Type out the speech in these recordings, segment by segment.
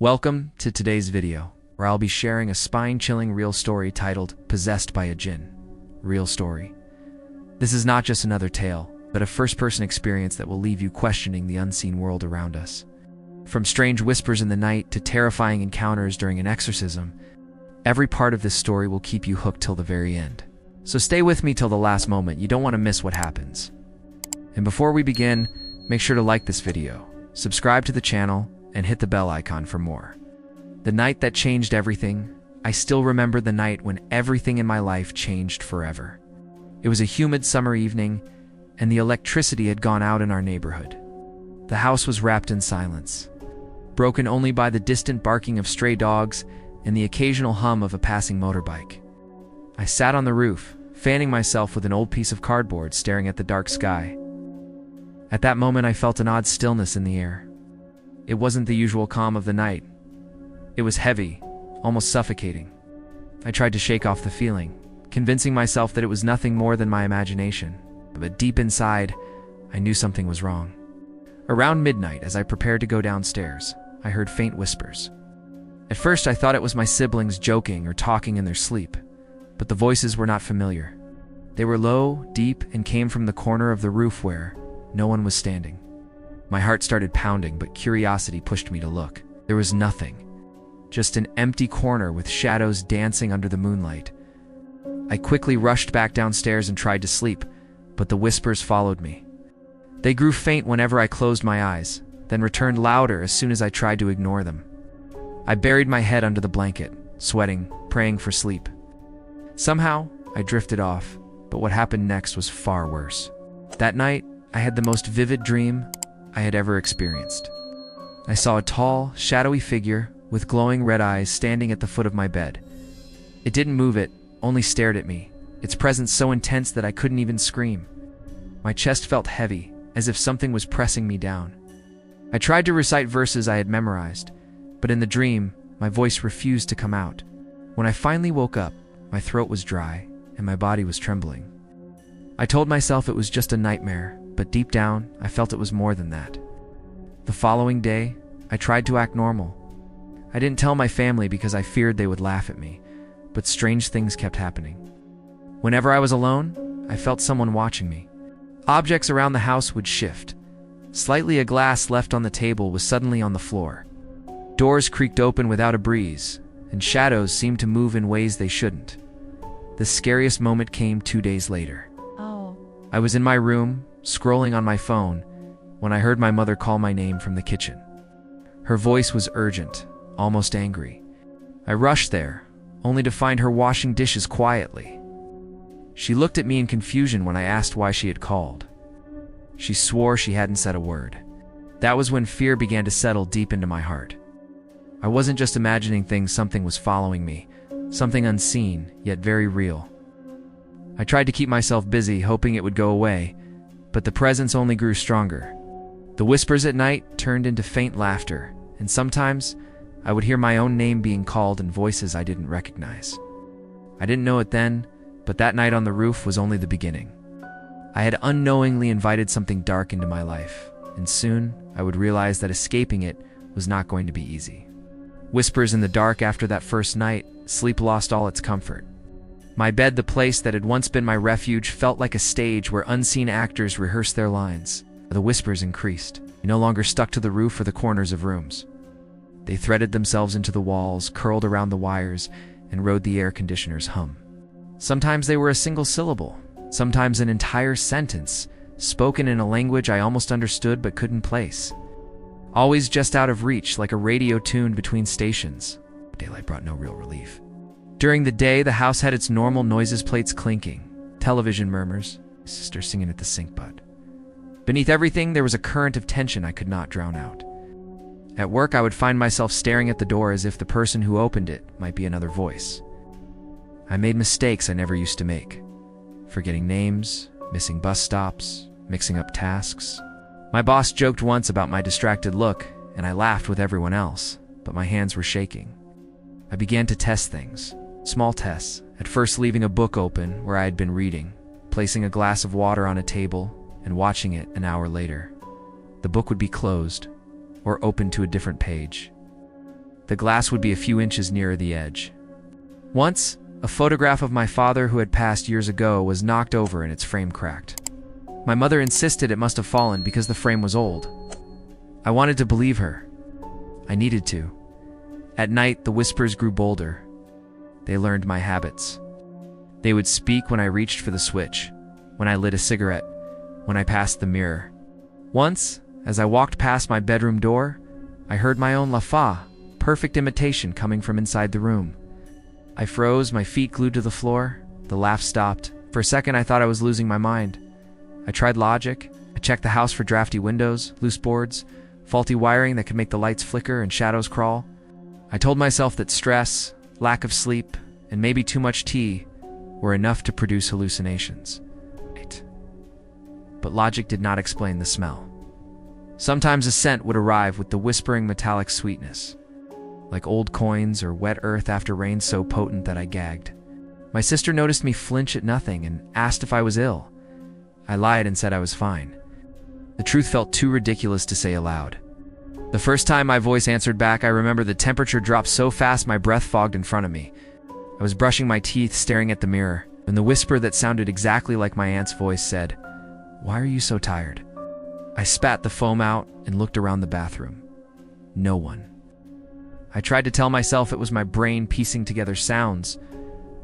Welcome to today's video, where I'll be sharing a spine-chilling real story titled Possessed by a Jinn. Real story. This is not just another tale, but a first-person experience that will leave you questioning the unseen world around us. From strange whispers in the night to terrifying encounters during an exorcism, every part of this story will keep you hooked till the very end. So stay with me till the last moment. You don't want to miss what happens. And before we begin, make sure to like this video, subscribe to the channel, and hit the bell icon for more. The night that changed everything, I still remember the night when everything in my life changed forever. It was a humid summer evening, and the electricity had gone out in our neighborhood. The house was wrapped in silence, broken only by the distant barking of stray dogs and the occasional hum of a passing motorbike. I sat on the roof, fanning myself with an old piece of cardboard, staring at the dark sky. At that moment, I felt an odd stillness in the air. It wasn't the usual calm of the night. It was heavy, almost suffocating. I tried to shake off the feeling, convincing myself that it was nothing more than my imagination. But deep inside, I knew something was wrong. Around midnight, as I prepared to go downstairs, I heard faint whispers. At first, I thought it was my siblings joking or talking in their sleep, but the voices were not familiar. They were low, deep, and came from the corner of the roof where no one was standing. My heart started pounding, but curiosity pushed me to look. There was nothing, just an empty corner with shadows dancing under the moonlight. I quickly rushed back downstairs and tried to sleep, but the whispers followed me. They grew faint whenever I closed my eyes, then returned louder as soon as I tried to ignore them. I buried my head under the blanket, sweating, praying for sleep. Somehow, I drifted off, but what happened next was far worse. That night, I had the most vivid dream I had ever experienced. I saw a tall, shadowy figure with glowing red eyes standing at the foot of my bed. It didn't move, it only stared at me, its presence so intense that I couldn't even scream. My chest felt heavy, as if something was pressing me down. I tried to recite verses I had memorized, but in the dream, my voice refused to come out. When I finally woke up, my throat was dry, and my body was trembling. I told myself it was just a nightmare, but deep down, I felt it was more than that. The following day, I tried to act normal. I didn't tell my family because I feared they would laugh at me, but strange things kept happening. Whenever I was alone, I felt someone watching me. Objects around the house would shift. Slightly, a glass left on the table was suddenly on the floor. Doors creaked open without a breeze, and shadows seemed to move in ways they shouldn't. The scariest moment came 2 days later. I was in my room, scrolling on my phone, when I heard my mother call my name from the kitchen. Her voice was urgent, almost angry. I rushed there, only to find her washing dishes quietly. She looked at me in confusion when I asked why she had called. She swore she hadn't said a word. That was when fear began to settle deep into my heart. I wasn't just imagining things, something was following me, something unseen, yet very real. I tried to keep myself busy, hoping it would go away, but the presence only grew stronger. The whispers at night turned into faint laughter, and sometimes I would hear my own name being called in voices I didn't recognize. I didn't know it then, but that night on the roof was only the beginning. I had unknowingly invited something dark into my life, and soon I would realize that escaping it was not going to be easy. Whispers in the dark. After that first night, sleep lost all its comfort. My bed, the place that had once been my refuge, felt like a stage where unseen actors rehearsed their lines. The whispers increased. They no longer stuck to the roof or the corners of rooms. They threaded themselves into the walls, curled around the wires, and rode the air conditioner's hum. Sometimes they were a single syllable, sometimes an entire sentence, spoken in a language I almost understood but couldn't place. Always just out of reach, like a radio tuned between stations. Daylight brought no real relief. During the day, the house had its normal noises, plates clinking, television murmurs, sister singing at the sink, but beneath everything, there was a current of tension I could not drown out. At work, I would find myself staring at the door as if the person who opened it might be another voice. I made mistakes I never used to make, forgetting names, missing bus stops, mixing up tasks. My boss joked once about my distracted look, and I laughed with everyone else, but my hands were shaking. I began to test things. Small tests, at first leaving a book open where I had been reading, placing a glass of water on a table, and watching it an hour later. The book would be closed, or open to a different page. the glass would be a few inches nearer the edge. Once, a photograph of my father who had passed years ago was knocked over and its frame cracked. My mother insisted it must have fallen because the frame was old. I wanted to believe her. I needed to. At night, the whispers grew bolder. They learned my habits. They would speak when I reached for the switch, when I lit a cigarette, when I passed the mirror. Once, as I walked past my bedroom door, I heard my own lafa, perfect imitation coming from inside the room. I froze, my feet glued to the floor. The laugh stopped. For a second, I thought I was losing my mind. I tried logic. I checked the house for drafty windows, loose boards, faulty wiring that could make the lights flicker and shadows crawl. I told myself that stress, lack of sleep, and maybe too much tea were enough to produce hallucinations. But logic did not explain the smell. Sometimes a scent would arrive with the whispering metallic sweetness, like old coins or wet earth after rain so potent that I gagged. My sister noticed me flinch at nothing and asked if I was ill. I lied and said I was fine. The truth felt too ridiculous to say aloud. The first time my voice answered back, I remember the temperature dropped so fast my breath fogged in front of me. I was brushing my teeth, staring at the mirror, and the whisper that sounded exactly like my aunt's voice said, "Why are you so tired?" I spat the foam out and looked around the bathroom. No one. I tried to tell myself it was my brain piecing together sounds,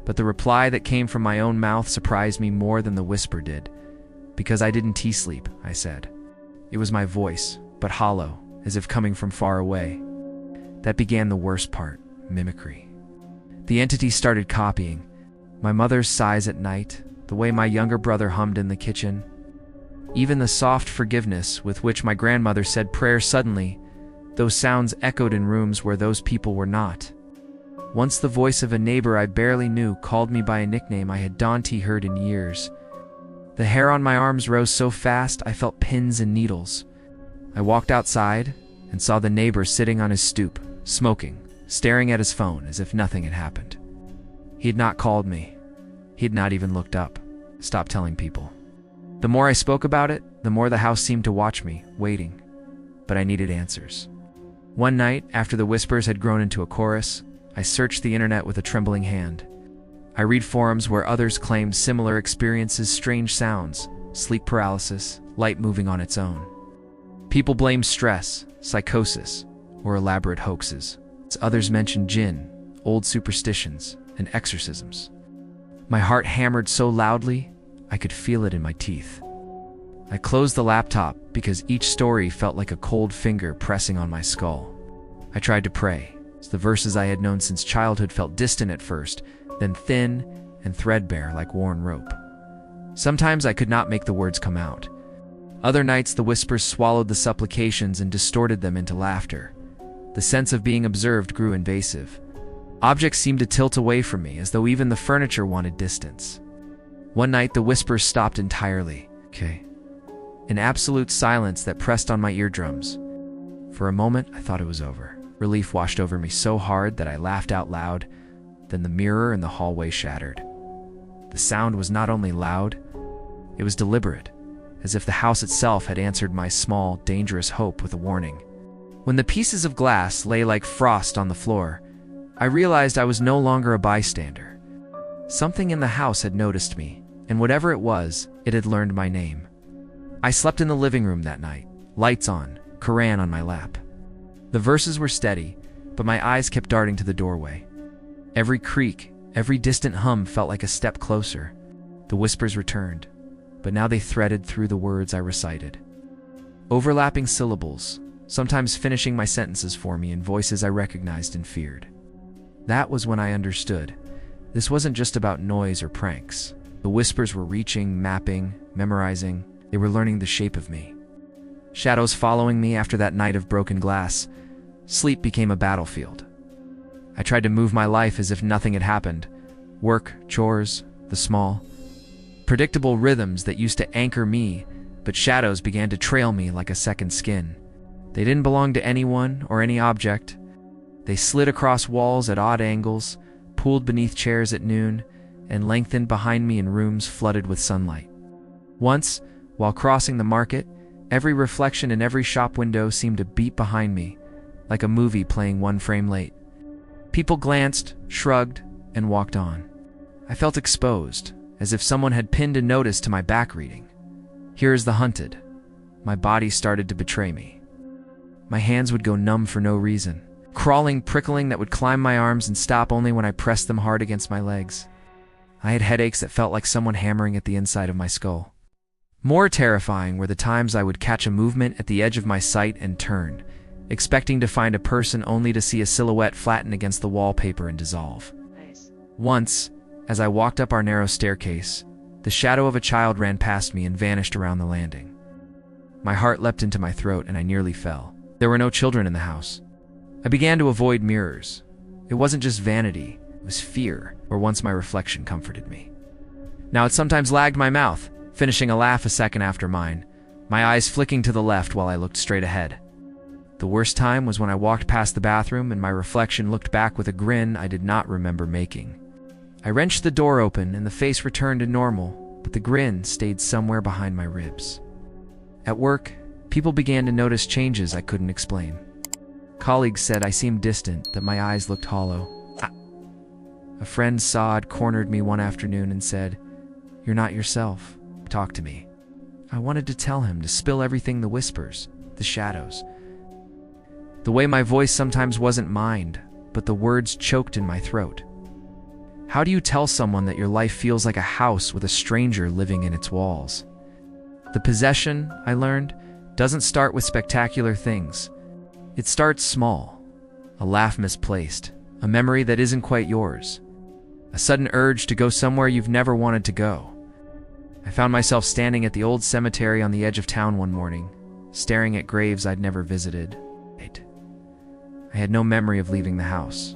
but the reply that came from my own mouth surprised me more than the whisper did. "Because I didn't sleep," I said. It was my voice, but hollow, as if coming from far away. That began the worst part, mimicry. The entity started copying. My mother's sighs at night, the way my younger brother hummed in the kitchen, even the soft forgiveness with which my grandmother said prayers. Suddenly, those sounds echoed in rooms where those people were not. Once the voice of a neighbor I barely knew called me by a nickname I had not heard in years. The hair on my arms rose so fast I felt pins and needles. I walked outside and saw the neighbor sitting on his stoop, smoking, staring at his phone as if nothing had happened. He had not called me. He had not even looked up. Stopped telling people. The more I spoke about it, the more the house seemed to watch me, waiting. But I needed answers. One night, after the whispers had grown into a chorus, I searched the internet with a trembling hand. I read forums where others claimed similar experiences, strange sounds, sleep paralysis, light moving on its own. People blamed stress, psychosis, or elaborate hoaxes. Others mentioned Jinn, old superstitions, and exorcisms. My heart hammered so loudly, I could feel it in my teeth. I closed the laptop because each story felt like a cold finger pressing on my skull. I tried to pray. The verses I had known since childhood felt distant at first, then thin and threadbare like worn rope. Sometimes I could not make the words come out. Other nights the whispers swallowed the supplications and distorted them into laughter. The sense of being observed grew invasive. Objects seemed to tilt away from me, as though even the furniture wanted distance. One night the whispers stopped entirely. An absolute silence that pressed on my eardrums. For a moment I thought it was over. Relief washed over me so hard that I laughed out loud. Then the mirror in the hallway shattered. The sound was not only loud, it was deliberate, as if the house itself had answered my small, dangerous hope with a warning. When the pieces of glass lay like frost on the floor, I realized I was no longer a bystander. Something in the house had noticed me, and whatever it was, it had learned my name. I slept in the living room that night, lights on, Quran on my lap. The verses were steady, but my eyes kept darting to the doorway. Every creak, every distant hum felt like a step closer. The whispers returned, but now they threaded through the words I recited. Overlapping syllables, sometimes finishing my sentences for me in voices I recognized and feared. That was when I understood. This wasn't just about noise or pranks. The whispers were reaching, mapping, memorizing. They were learning the shape of me. Shadows following me after that night of broken glass. Sleep became a battlefield. I tried to move my life as if nothing had happened. Work, chores, the small, predictable rhythms that used to anchor me, but shadows began to trail me like a second skin. They didn't belong to anyone or any object. They slid across walls at odd angles, pooled beneath chairs at noon, and lengthened behind me in rooms flooded with sunlight. Once, while crossing the market, every reflection in every shop window seemed to beat behind me, like a movie playing one frame late. People glanced, shrugged, and walked on. I felt exposed, as if someone had pinned a notice to my back reading. "Here is the hunted." My body started to betray me. My hands would go numb for no reason. Crawling, prickling that would climb my arms and stop only when I pressed them hard against my legs. I had headaches that felt like someone hammering at the inside of my skull. More terrifying were the times I would catch a movement at the edge of my sight and turn, expecting to find a person only to see a silhouette flatten against the wallpaper and dissolve. Nice. Once, as I walked up our narrow staircase, the shadow of a child ran past me and vanished around the landing. My heart leapt into my throat and I nearly fell. There were no children in the house. I began to avoid mirrors. It wasn't just vanity, it was fear, where once my reflection comforted me. Now it sometimes lagged my mouth, finishing a laugh a second after mine, my eyes flicking to the left while I looked straight ahead. The worst time was when I walked past the bathroom and my reflection looked back with a grin I did not remember making. I wrenched the door open and the face returned to normal, but the grin stayed somewhere behind my ribs. At work, people began to notice changes I couldn't explain. Colleagues said I seemed distant, that my eyes looked hollow. A friend saw I'd cornered me one afternoon and said, "You're not yourself. Talk to me." I wanted to tell him to spill everything, the whispers, the shadows. The way my voice sometimes wasn't mined, but the words choked in my throat. How do you tell someone that your life feels like a house with a stranger living in its walls? The possession, I learned, doesn't start with spectacular things. It starts small. A laugh misplaced, a memory that isn't quite yours, a sudden urge to go somewhere you've never wanted to go. I found myself standing at the old cemetery on the edge of town one morning, staring at graves I'd never visited. I had no memory of leaving the house.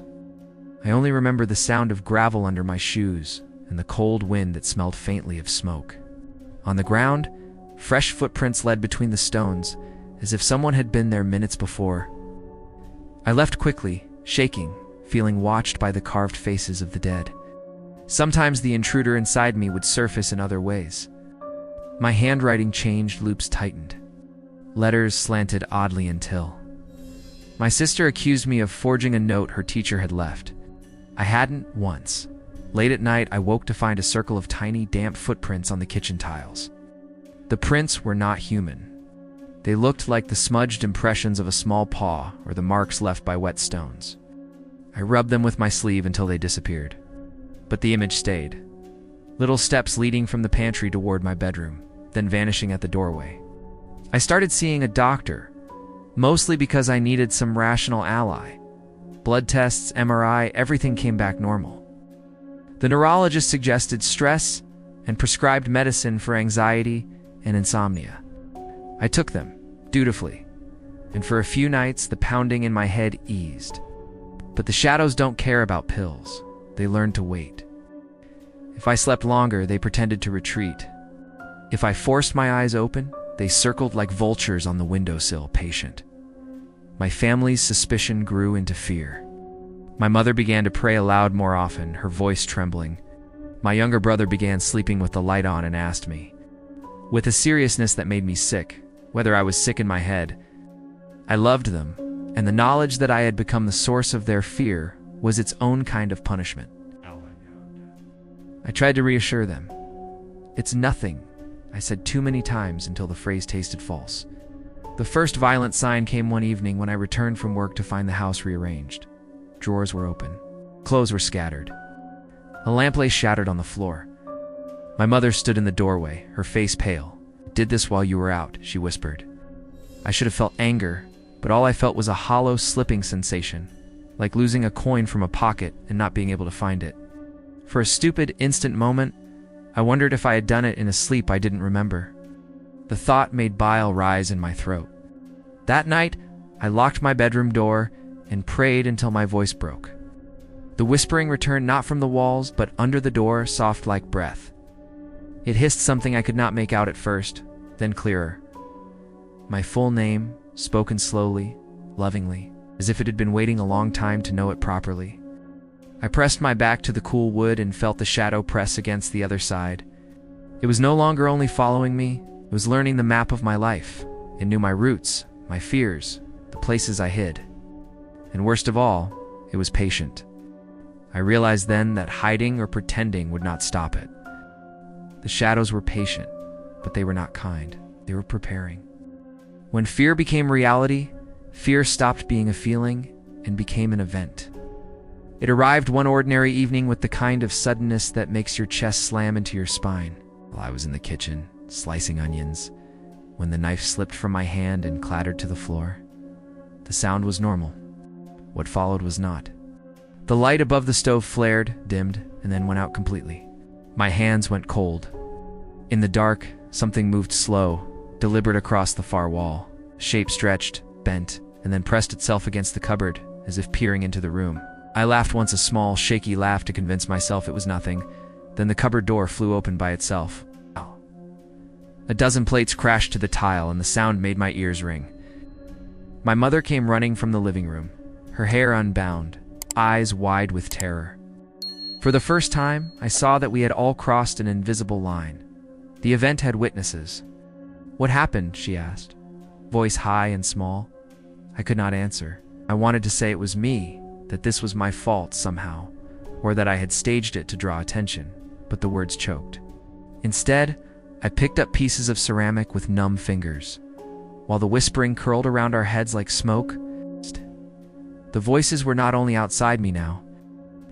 I only remember the sound of gravel under my shoes and the cold wind that smelled faintly of smoke. On the ground, fresh footprints led between the stones, as if someone had been there minutes before. I left quickly, shaking, feeling watched by the carved faces of the dead. Sometimes the intruder inside me would surface in other ways. My handwriting changed, loops tightened. Letters slanted oddly until... My sister accused me of forging a note her teacher had left. I hadn't once. Late at night, I woke to find a circle of tiny, damp footprints on the kitchen tiles. The prints were not human. They looked like the smudged impressions of a small paw or the marks left by wet stones. I rubbed them with my sleeve until they disappeared. But the image stayed. Little steps leading from the pantry toward my bedroom, then vanishing at the doorway. I started seeing a doctor, mostly because I needed some rational ally. Blood tests, MRI, everything came back normal. The neurologist suggested stress and prescribed medicine for anxiety and insomnia. I took them, dutifully, and for a few nights the pounding in my head eased. But the shadows don't care about pills. They learn to wait. If I slept longer, they pretended to retreat. If I forced my eyes open, they circled like vultures on the windowsill, patient. My family's suspicion grew into fear. My mother began to pray aloud more often, her voice trembling. My younger brother began sleeping with the light on and asked me, with a seriousness that made me sick, whether I was sick in my head. I loved them, and the knowledge that I had become the source of their fear was its own kind of punishment. I tried to reassure them. "It's nothing," I said too many times until the phrase tasted false. The first violent sign came one evening when I returned from work to find the house rearranged. Drawers were open. Clothes were scattered. A lamp lay shattered on the floor. My mother stood in the doorway, her face pale. "Did this while you were out," she whispered. I should have felt anger, but all I felt was a hollow, slipping sensation, like losing a coin from a pocket and not being able to find it. For a stupid, instant moment, I wondered if I had done it in a sleep I didn't remember. The thought made bile rise in my throat. That night, I locked my bedroom door and prayed until my voice broke. The whispering returned not from the walls, but under the door, soft like breath. It hissed something I could not make out at first, then clearer. My full name, spoken slowly, lovingly, as if it had been waiting a long time to know it properly. I pressed my back to the cool wood and felt the shadow press against the other side. It was no longer only following me, it was learning the map of my life. It knew my roots, my fears, the places I hid. And worst of all, it was patient. I realized then that hiding or pretending would not stop it. The shadows were patient, but they were not kind. They were preparing. When fear became reality, fear stopped being a feeling and became an event. It arrived one ordinary evening with the kind of suddenness that makes your chest slam into your spine. While I was in the kitchen, slicing onions, when the knife slipped from my hand and clattered to the floor. The sound was normal. What followed was not. The light above the stove flared, dimmed, and then went out completely. My hands went cold. In the dark, something moved slow, deliberate across the far wall. Shape stretched, bent, and then pressed itself against the cupboard, as if peering into the room. I laughed once, a small, shaky laugh to convince myself it was nothing. Then the cupboard door flew open by itself. A dozen plates crashed to the tile, and the sound made my ears ring. My mother came running from the living room, her hair unbound, eyes wide with terror. For the first time, I saw that we had all crossed an invisible line. The event had witnesses. "What happened?" she asked, voice high and small. I could not answer. I wanted to say it was me, that this was my fault somehow, or that I had staged it to draw attention, but the words choked. Instead, I picked up pieces of ceramic with numb fingers. While the whispering curled around our heads like smoke, the voices were not only outside me now,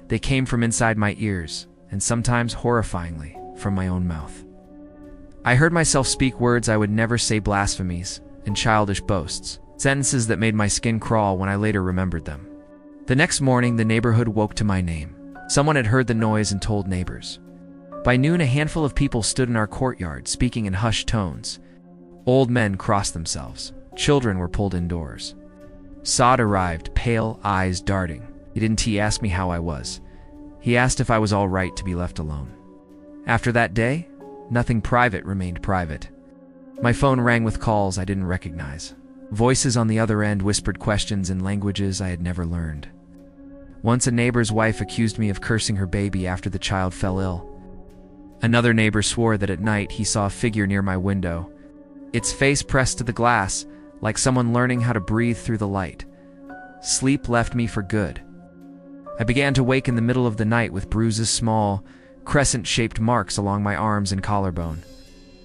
they came from inside my ears, and sometimes horrifyingly, from my own mouth. I heard myself speak words I would never say, blasphemies and childish boasts, sentences that made my skin crawl when I later remembered them. The next morning, the neighborhood woke to my name. Someone had heard the noise and told neighbors. By noon, a handful of people stood in our courtyard, speaking in hushed tones. Old men crossed themselves. Children were pulled indoors. Saad arrived, pale, eyes darting. He didn't ask me how I was. He asked if I was all right to be left alone. After that day, nothing private remained private. My phone rang with calls I didn't recognize. Voices on the other end whispered questions in languages I had never learned. Once a neighbor's wife accused me of cursing her baby after the child fell ill. Another neighbor swore that at night he saw a figure near my window, its face pressed to the glass, like someone learning how to breathe through the light. Sleep left me for good. I began to wake in the middle of the night with bruises, small, crescent-shaped marks along my arms and collarbone.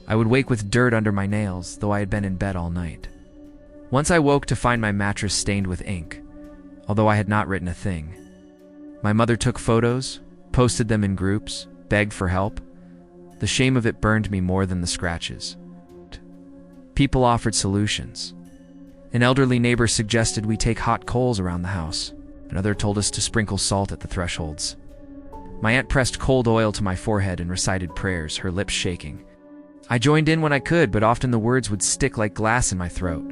I would wake with dirt under my nails, though I had been in bed all night. Once I woke to find my mattress stained with ink, although I had not written a thing. My mother took photos, posted them in groups, begged for help. The shame of it burned me more than the scratches. People offered solutions. An elderly neighbor suggested we take hot coals around the house. Another told us to sprinkle salt at the thresholds. My aunt pressed cold oil to my forehead and recited prayers, her lips shaking. I joined in when I could, but often the words would stick like glass in my throat.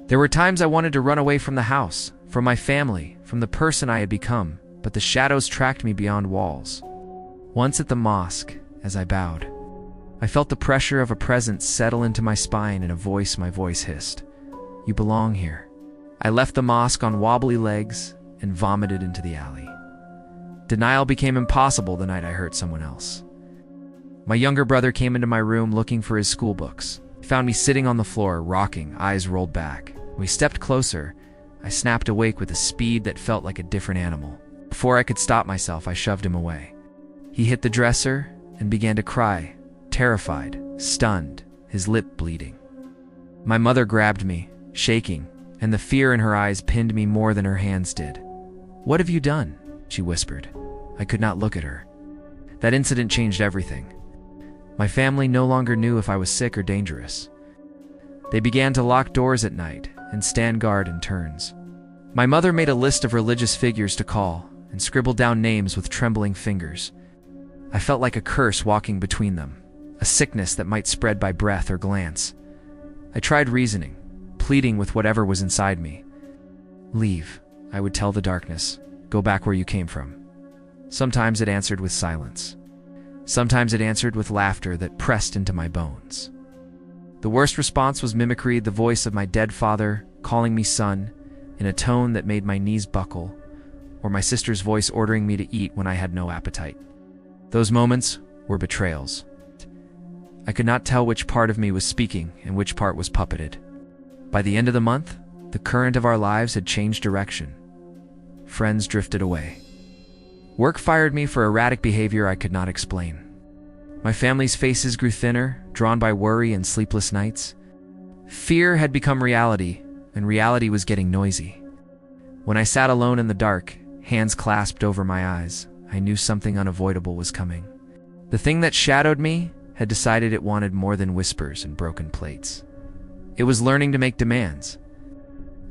There were times I wanted to run away from the house, from my family, from the person I had become, but the shadows tracked me beyond walls. Once at the mosque, as I bowed, I felt the pressure of a presence settle into my spine, and my voice hissed, "You belong here." I left the mosque on wobbly legs and vomited into the alley. Denial became impossible the night I hurt someone else. My younger brother came into my room looking for his school books. He found me sitting on the floor, rocking, eyes rolled back. When we stepped closer, I snapped awake with a speed that felt like a different animal. Before I could stop myself, I shoved him away. He hit the dresser and began to cry, terrified, stunned, his lip bleeding. My mother grabbed me, shaking, and the fear in her eyes pinned me more than her hands did. "What have you done?" she whispered. I could not look at her. That incident changed everything. My family no longer knew if I was sick or dangerous. They began to lock doors at night and stand guard in turns. My mother made a list of religious figures to call and scribbled down names with trembling fingers. I felt like a curse walking between them, a sickness that might spread by breath or glance. I tried reasoning, pleading with whatever was inside me. "Leave," I would tell the darkness. "Go back where you came from." Sometimes it answered with silence. Sometimes it answered with laughter that pressed into my bones. The worst response was mimicry, the voice of my dead father calling me son in a tone that made my knees buckle, or my sister's voice ordering me to eat when I had no appetite. Those moments were betrayals. I could not tell which part of me was speaking and which part was puppeted. By the end of the month, the current of our lives had changed direction. Friends drifted away. Work fired me for erratic behavior I could not explain. My family's faces grew thinner, drawn by worry and sleepless nights. Fear had become reality, and reality was getting noisy. When I sat alone in the dark, hands clasped over my eyes, I knew something unavoidable was coming. The thing that shadowed me had decided it wanted more than whispers and broken plates. It was learning to make demands,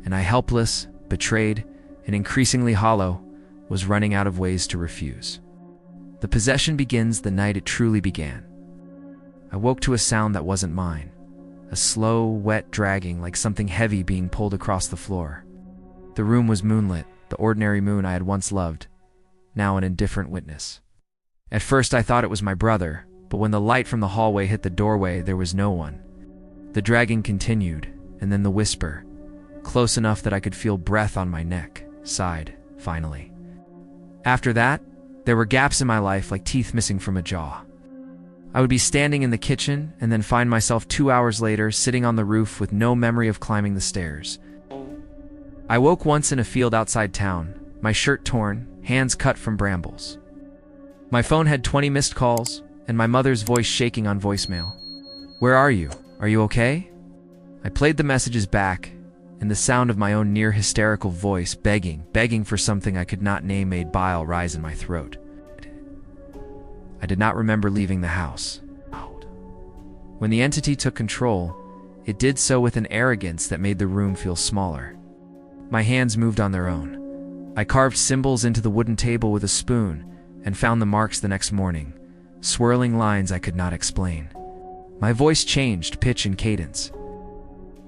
and I, helpless, betrayed, and increasingly hollow, was running out of ways to refuse. The possession begins the night it truly began. I woke to a sound that wasn't mine, a slow, wet dragging like something heavy being pulled across the floor. The room was moonlit, the ordinary moon I had once loved, now an indifferent witness. At first I thought it was my brother, but when the light from the hallway hit the doorway, there was no one. The dragging continued, and then the whisper, close enough that I could feel breath on my neck, sighed, finally. After that, there were gaps in my life like teeth missing from a jaw. I would be standing in the kitchen and then find myself 2 hours later sitting on the roof with no memory of climbing the stairs. I woke once in a field outside town, my shirt torn, hands cut from brambles. My phone had 20 missed calls, and my mother's voice shaking on voicemail. "Where are you? Are you okay?" I played the messages back, and the sound of my own near hysterical voice begging for something I could not name made bile rise in my throat. I did not remember leaving the house. When the entity took control, it did so with an arrogance that made the room feel smaller. My hands moved on their own. I carved symbols into the wooden table with a spoon and found the marks the next morning, swirling lines I could not explain. My voice changed pitch and cadence.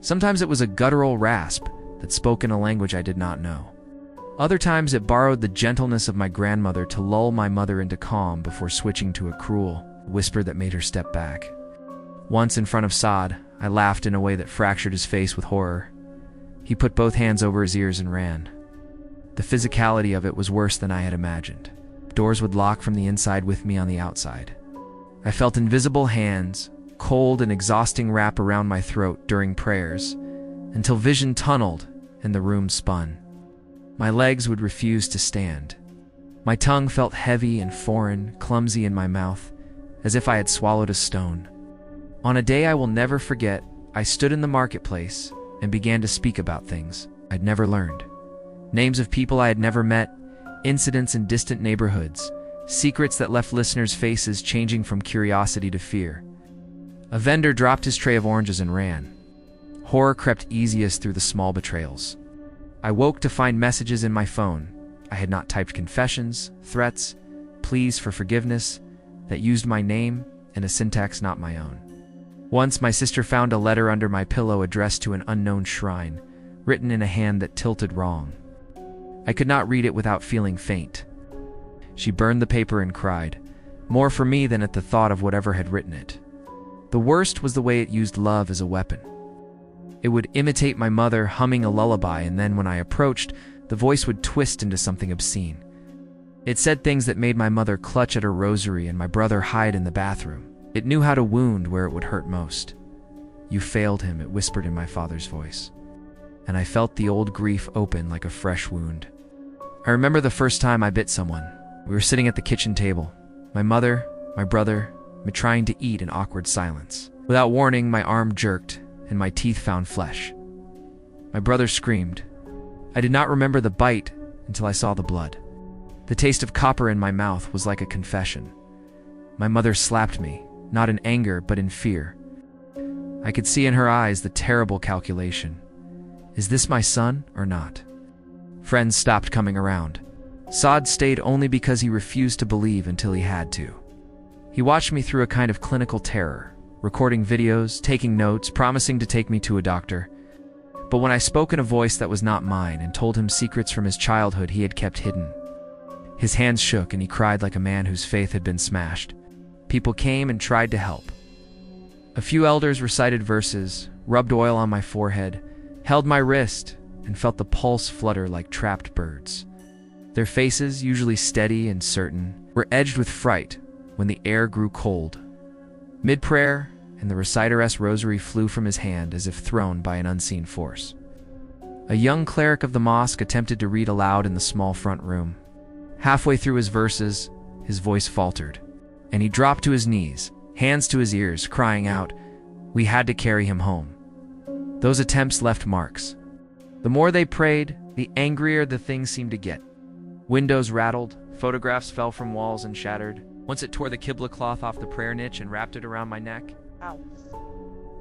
Sometimes it was a guttural rasp that spoke in a language I did not know. Other times it borrowed the gentleness of my grandmother to lull my mother into calm before switching to a cruel whisper that made her step back. Once in front of Saad, I laughed in a way that fractured his face with horror. He put both hands over his ears and ran. The physicality of it was worse than I had imagined. Doors would lock from the inside with me on the outside. I felt invisible hands, cold and exhausting, wrap around my throat during prayers, until vision tunneled and the room spun. My legs would refuse to stand. My tongue felt heavy and foreign, clumsy in my mouth, as if I had swallowed a stone. On a day I will never forget, I stood in the marketplace and began to speak about things I'd never learned. Names of people I had never met, incidents in distant neighborhoods, secrets that left listeners' faces changing from curiosity to fear. A vendor dropped his tray of oranges and ran. Horror crept easiest through the small betrayals. I woke to find messages in my phone. I had not typed confessions, threats, pleas for forgiveness that used my name and a syntax not my own. Once my sister found a letter under my pillow addressed to an unknown shrine, written in a hand that tilted wrong. I could not read it without feeling faint. She burned the paper and cried, more for me than at the thought of whatever had written it. The worst was the way it used love as a weapon. It would imitate my mother humming a lullaby, and then when I approached, the voice would twist into something obscene. It said things that made my mother clutch at her rosary and my brother hide in the bathroom. It knew how to wound where it would hurt most. "You failed him," it whispered in my father's voice. And I felt the old grief open like a fresh wound. I remember the first time I bit someone. We were sitting at the kitchen table. My mother, my brother, me trying to eat in awkward silence. Without warning, my arm jerked, and my teeth found flesh. My brother screamed. I did not remember the bite until I saw the blood. The taste of copper in my mouth was like a confession. My mother slapped me, not in anger, but in fear. I could see in her eyes the terrible calculation. Is this my son or not? Friends stopped coming around. Saad stayed only because he refused to believe until he had to. He watched me through a kind of clinical terror, recording videos, taking notes, promising to take me to a doctor. But when I spoke in a voice that was not mine and told him secrets from his childhood he had kept hidden, his hands shook and he cried like a man whose faith had been smashed. People came and tried to help. A few elders recited verses, rubbed oil on my forehead, held my wrist, and felt the pulse flutter like trapped birds. Their faces, usually steady and certain, were edged with fright when the air grew cold. Mid-prayer, and the reciter's rosary flew from his hand as if thrown by an unseen force. A young cleric of the mosque attempted to read aloud in the small front room. Halfway through his verses, his voice faltered, and he dropped to his knees, hands to his ears, crying out. We had to carry him home. Those attempts left marks. The more they prayed, the angrier the thing seemed to get. Windows rattled, photographs fell from walls and shattered. Once it tore the Qibla cloth off the prayer niche and wrapped it around my neck,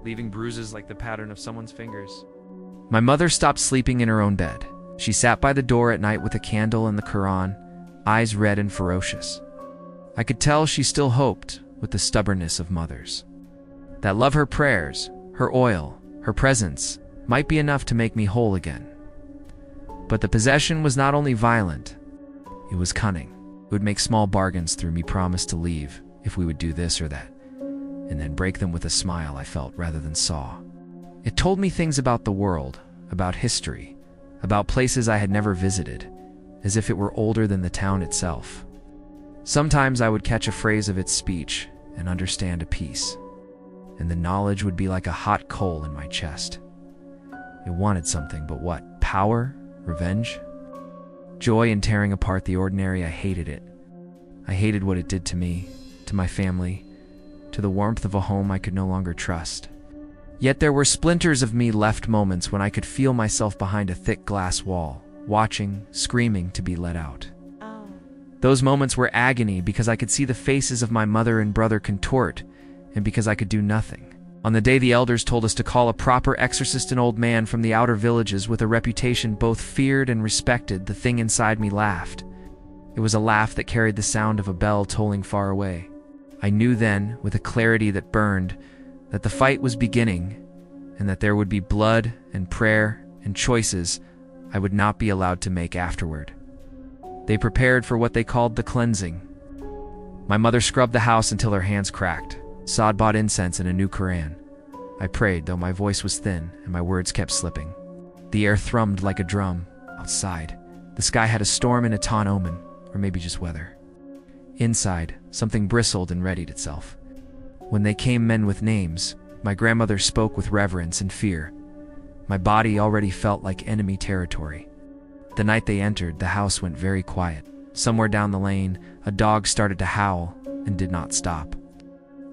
leaving bruises like the pattern of someone's fingers. My mother stopped sleeping in her own bed. She sat by the door at night with a candle and the Quran, eyes red and ferocious. I could tell she still hoped, with the stubbornness of mothers, that love, her prayers, her oil, her presence might be enough to make me whole again. But the possession was not only violent, it was cunning. It would make small bargains through me promise to leave if we would do this or that, and then break them with a smile I felt rather than saw. It told me things about the world, about history, about places I had never visited, as if it were older than the town itself. Sometimes I would catch a phrase of its speech and understand a piece, and the knowledge would be like a hot coal in my chest. It wanted something, but what? Power? Revenge? Joy in tearing apart the ordinary. I hated it. I hated what it did to me, to my family, to the warmth of a home I could no longer trust. Yet there were splinters of me left, moments when I could feel myself behind a thick glass wall, watching, screaming to be let out. Those moments were agony because I could see the faces of my mother and brother contort, and because I could do nothing. On the day the elders told us to call a proper exorcist, an old man from the outer villages with a reputation both feared and respected, the thing inside me laughed. It was a laugh that carried the sound of a bell tolling far away. I knew then, with a clarity that burned, that the fight was beginning, and that there would be blood and prayer and choices I would not be allowed to make afterward. They prepared for what they called the cleansing. My mother scrubbed the house until her hands cracked. Saad bought incense and a new Quran. I prayed, though my voice was thin and my words kept slipping. The air thrummed like a drum. Outside, the sky had a storm and a taun omen, or maybe just weather. Inside, something bristled and readied itself. When they came, men with names, my grandmother spoke with reverence and fear. My body already felt like enemy territory. The night they entered, the house went very quiet. Somewhere down the lane, a dog started to howl and did not stop.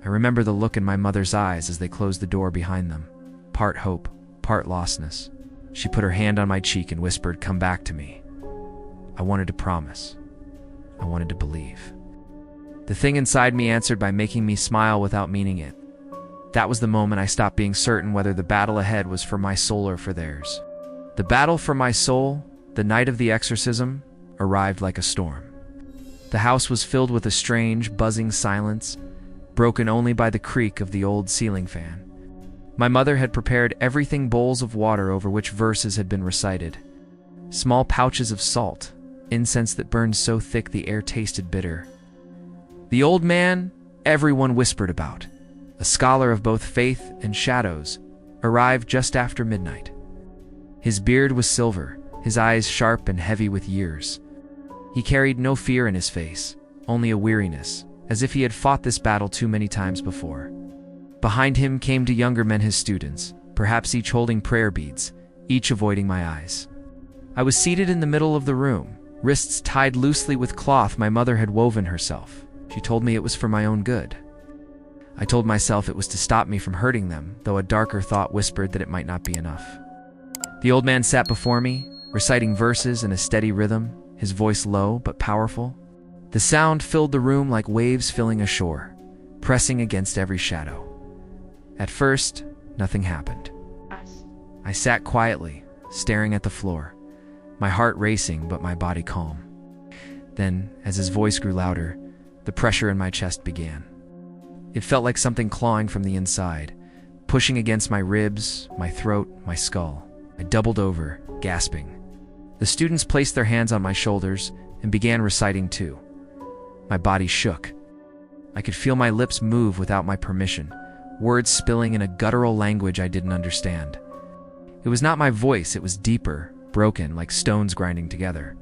I remember the look in my mother's eyes as they closed the door behind them. Part hope, part lostness. She put her hand on my cheek and whispered, "Come back to me." I wanted to promise. I wanted to believe. The thing inside me answered by making me smile without meaning it. That was the moment I stopped being certain whether the battle ahead was for my soul or for theirs. The battle for my soul, the night of the exorcism, arrived like a storm. The house was filled with a strange, buzzing silence, broken only by the creak of the old ceiling fan. My mother had prepared everything: bowls of water over which verses had been recited, small pouches of salt, incense that burned so thick the air tasted bitter. The old man everyone whispered about, a scholar of both faith and shadows, arrived just after midnight. His beard was silver, his eyes sharp and heavy with years. He carried no fear in his face, only a weariness, as if he had fought this battle too many times before. Behind him came 2 younger men, his students, perhaps each holding prayer beads, each avoiding my eyes. I was seated in the middle of the room, wrists tied loosely with cloth my mother had woven herself. She told me it was for my own good. I told myself it was to stop me from hurting them, though a darker thought whispered that it might not be enough. The old man sat before me, reciting verses in a steady rhythm, his voice low but powerful. The sound filled the room like waves filling a shore, pressing against every shadow. At first, nothing happened. I sat quietly, staring at the floor, my heart racing but my body calm. Then, as his voice grew louder, the pressure in my chest began. It felt like something clawing from the inside, pushing against my ribs, my throat, my skull. I doubled over, gasping. The students placed their hands on my shoulders and began reciting too. My body shook. I could feel my lips move without my permission, words spilling in a guttural language I didn't understand. It was not my voice, it was deeper, broken, like stones grinding together.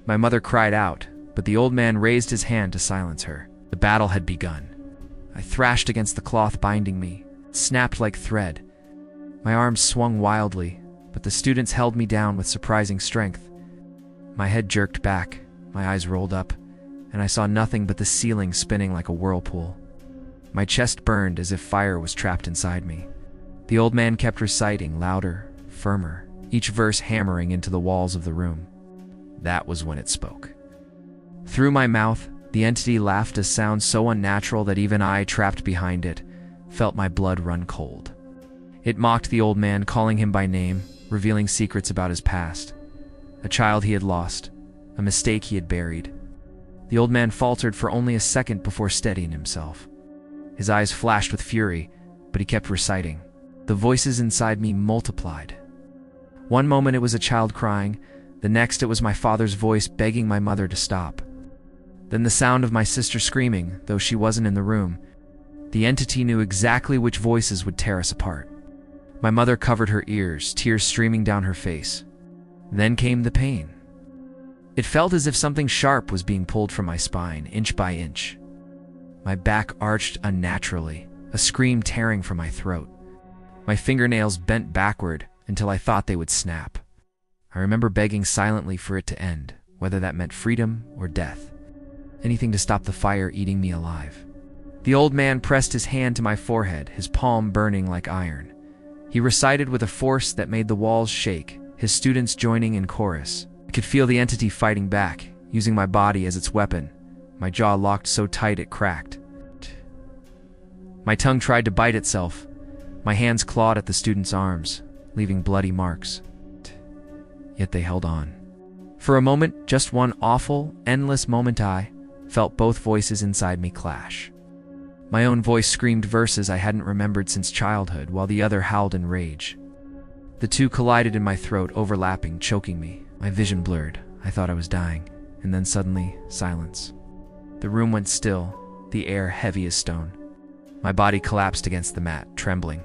My mother cried out, but the old man raised his hand to silence her. The battle had begun. I thrashed against the cloth binding me. It snapped like thread. My arms swung wildly, but the students held me down with surprising strength. My head jerked back, my eyes rolled up, and I saw nothing but the ceiling spinning like a whirlpool. My chest burned as if fire was trapped inside me. The old man kept reciting, louder, firmer, each verse hammering into the walls of the room. That was when it spoke. Through my mouth, the entity laughed a sound so unnatural that even I, trapped behind it, felt my blood run cold. It mocked the old man, calling him by name, revealing secrets about his past. A child he had lost, a mistake he had buried. The old man faltered for only a second before steadying himself. His eyes flashed with fury, but he kept reciting. The voices inside me multiplied. One moment it was a child crying, the next it was my father's voice begging my mother to stop. Then the sound of my sister screaming, though she wasn't in the room. The entity knew exactly which voices would tear us apart. My mother covered her ears, tears streaming down her face. Then came the pain. It felt as if something sharp was being pulled from my spine, inch by inch. My back arched unnaturally, a scream tearing from my throat. My fingernails bent backward until I thought they would snap. I remember begging silently for it to end, whether that meant freedom or death. Anything to stop the fire eating me alive. The old man pressed his hand to my forehead, his palm burning like iron. He recited with a force that made the walls shake, his students joining in chorus. I could feel the entity fighting back, using my body as its weapon. My jaw locked so tight it cracked. My tongue tried to bite itself. My hands clawed at the students' arms, leaving bloody marks. Yet they held on. For a moment, just one awful, endless moment, I felt both voices inside me clash. My own voice screamed verses I hadn't remembered since childhood, while the other howled in rage. The two collided in my throat, overlapping, choking me. My vision blurred. I thought I was dying, and then suddenly, silence. The room went still, the air heavy as stone. My body collapsed against the mat, trembling.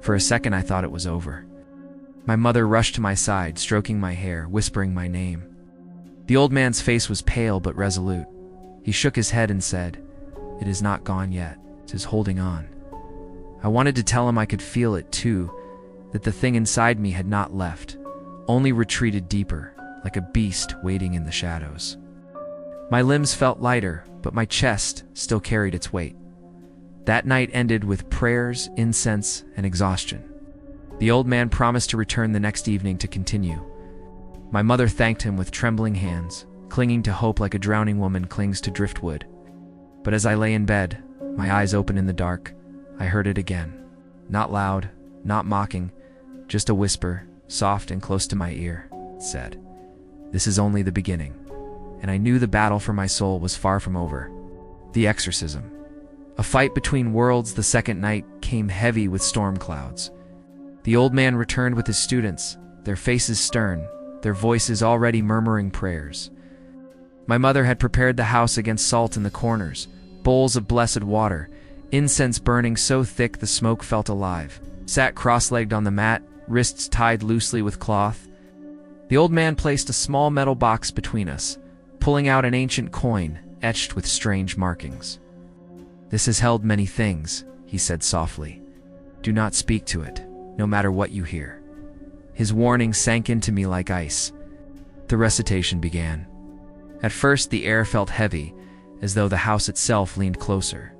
For a second I thought it was over. My mother rushed to my side, stroking my hair, whispering my name. The old man's face was pale but resolute. He shook his head and said, "It is not gone yet. 'Tis holding on." I wanted to tell him I could feel it too, that the thing inside me had not left, only retreated deeper, like a beast waiting in the shadows. My limbs felt lighter, but my chest still carried its weight. That night ended with prayers, incense, and exhaustion. The old man promised to return the next evening to continue. My mother thanked him with trembling hands, clinging to hope like a drowning woman clings to driftwood. But as I lay in bed, my eyes open in the dark, I heard it again. Not loud, not mocking, just a whisper, soft and close to my ear. It said, "This is only the beginning." And I knew the battle for my soul was far from over. The exorcism. A fight between worlds. The second night came heavy with storm clouds. The old man returned with his students, their faces stern, their voices already murmuring prayers. My mother had prepared the house against salt in the corners, bowls of blessed water, incense burning so thick the smoke felt alive, sat cross-legged on the mat, wrists tied loosely with cloth. The old man placed a small metal box between us, pulling out an ancient coin etched with strange markings. "This has held many things," he said softly. "Do not speak to it, no matter what you hear." His warning sank into me like ice. The recitation began. At first the air felt heavy, as though the house itself leaned closer.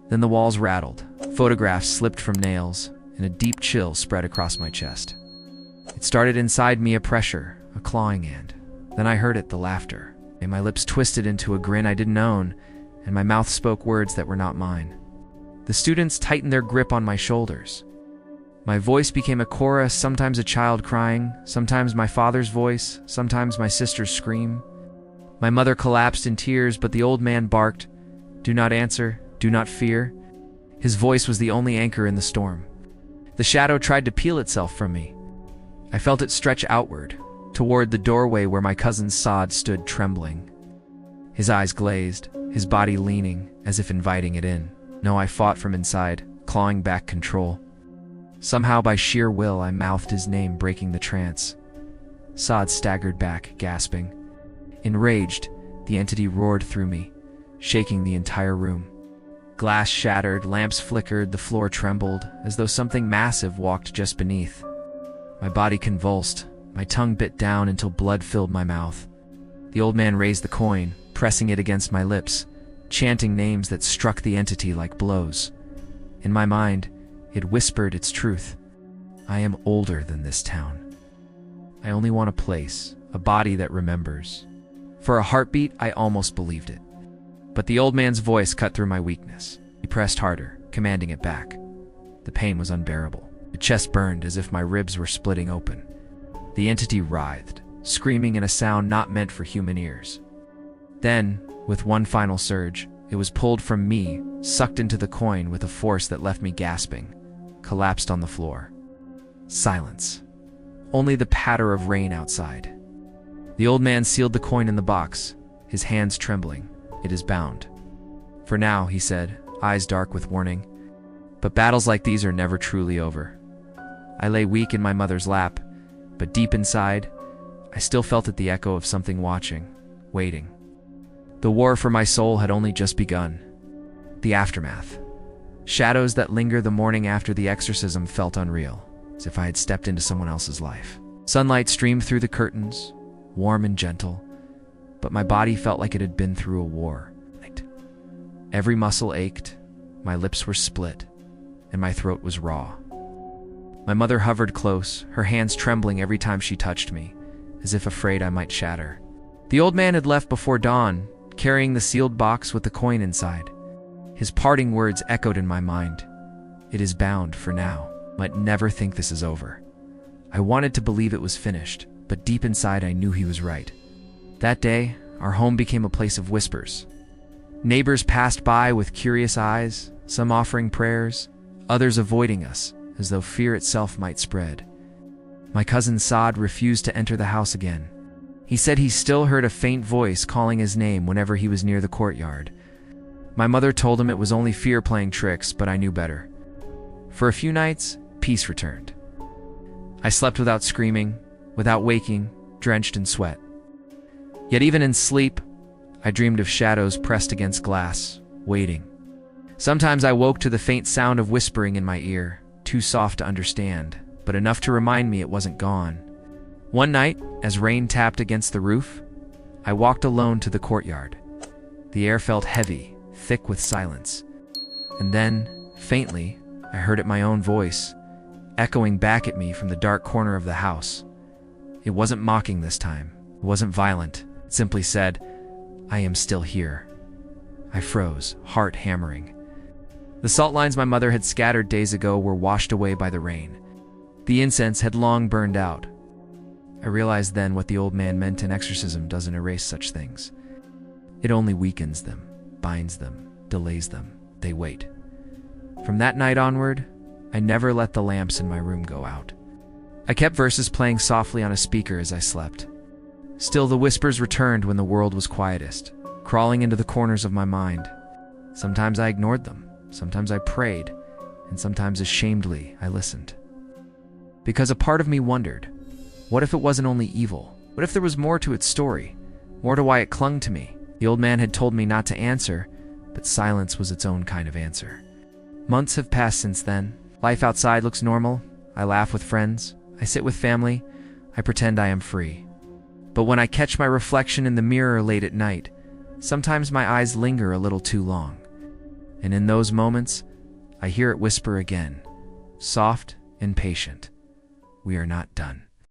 Then the walls rattled, photographs slipped from nails, and a deep chill spread across my chest. It started inside me, a pressure, a clawing hand. Then I heard it, the laughter, and my lips twisted into a grin I didn't own, and my mouth spoke words that were not mine. The students tightened their grip on my shoulders. My voice became a chorus, sometimes a child crying, sometimes my father's voice, sometimes my sister's scream. My mother collapsed in tears, but the old man barked, "Do not answer, do not fear." His voice was the only anchor in the storm. The shadow tried to peel itself from me. I felt it stretch outward, toward the doorway where my cousin Saad stood trembling. His eyes glazed, his body leaning, as if inviting it in. No, I fought from inside, clawing back control. Somehow, by sheer will, I mouthed his name, breaking the trance. Saad staggered back, gasping. Enraged, the entity roared through me, shaking the entire room. Glass shattered, lamps flickered, the floor trembled, as though something massive walked just beneath. My body convulsed. My tongue bit down until blood filled my mouth. The old man raised the coin, pressing it against my lips, chanting names that struck the entity like blows. In my mind, it whispered its truth. I am older than this town. I only want a place, a body that remembers. For a heartbeat, I almost believed it. But the old man's voice cut through my weakness. He pressed harder, commanding it back. The pain was unbearable. My chest burned as if my ribs were splitting open. The entity writhed, screaming in a sound not meant for human ears. Then, with one final surge, it was pulled from me, sucked into the coin with a force that left me gasping, collapsed on the floor. Silence. Only the patter of rain outside. The old man sealed the coin in the box, his hands trembling. It is bound. For now, he said, eyes dark with warning. But battles like these are never truly over. I lay weak in my mother's lap, but deep inside, I still felt it, the echo of something watching, waiting. The war for my soul had only just begun. The aftermath. Shadows that linger the morning after the exorcism felt unreal, as if I had stepped into someone else's life. Sunlight streamed through the curtains, warm and gentle, but my body felt like it had been through a war. Every muscle ached, my lips were split, and my throat was raw. My mother hovered close, her hands trembling every time she touched me, as if afraid I might shatter. The old man had left before dawn, carrying the sealed box with the coin inside. His parting words echoed in my mind. It is bound for now. Might never think this is over. I wanted to believe it was finished, but deep inside I knew he was right. That day, our home became a place of whispers. Neighbors passed by with curious eyes, some offering prayers, others avoiding us, as though fear itself might spread. My cousin Saad refused to enter the house again. He said he still heard a faint voice calling his name whenever he was near the courtyard. My mother told him it was only fear playing tricks, but I knew better. For a few nights, peace returned. I slept without screaming, without waking, drenched in sweat. Yet even in sleep, I dreamed of shadows pressed against glass, waiting. Sometimes I woke to the faint sound of whispering in my ear, too soft to understand, but enough to remind me it wasn't gone. One night, as rain tapped against the roof, I walked alone to the courtyard. The air felt heavy, thick with silence. And then, faintly, I heard it, my own voice, echoing back at me from the dark corner of the house. It wasn't mocking this time. It wasn't violent. It simply said, I am still here. I froze, heart hammering. The salt lines my mother had scattered days ago were washed away by the rain. The incense had long burned out. I realized then what the old man meant: an exorcism doesn't erase such things. It only weakens them, binds them, delays them. They wait. From that night onward, I never let the lamps in my room go out. I kept verses playing softly on a speaker as I slept. Still, the whispers returned when the world was quietest, crawling into the corners of my mind. Sometimes I ignored them, sometimes I prayed, and sometimes ashamedly I listened. Because a part of me wondered, what if it wasn't only evil? What if there was more to its story, more to why it clung to me? The old man had told me not to answer, but silence was its own kind of answer. Months have passed since then. Life outside looks normal. I laugh with friends. I sit with family. I pretend I am free. But when I catch my reflection in the mirror late at night, sometimes my eyes linger a little too long. And in those moments, I hear it whisper again, soft and patient, we are not done.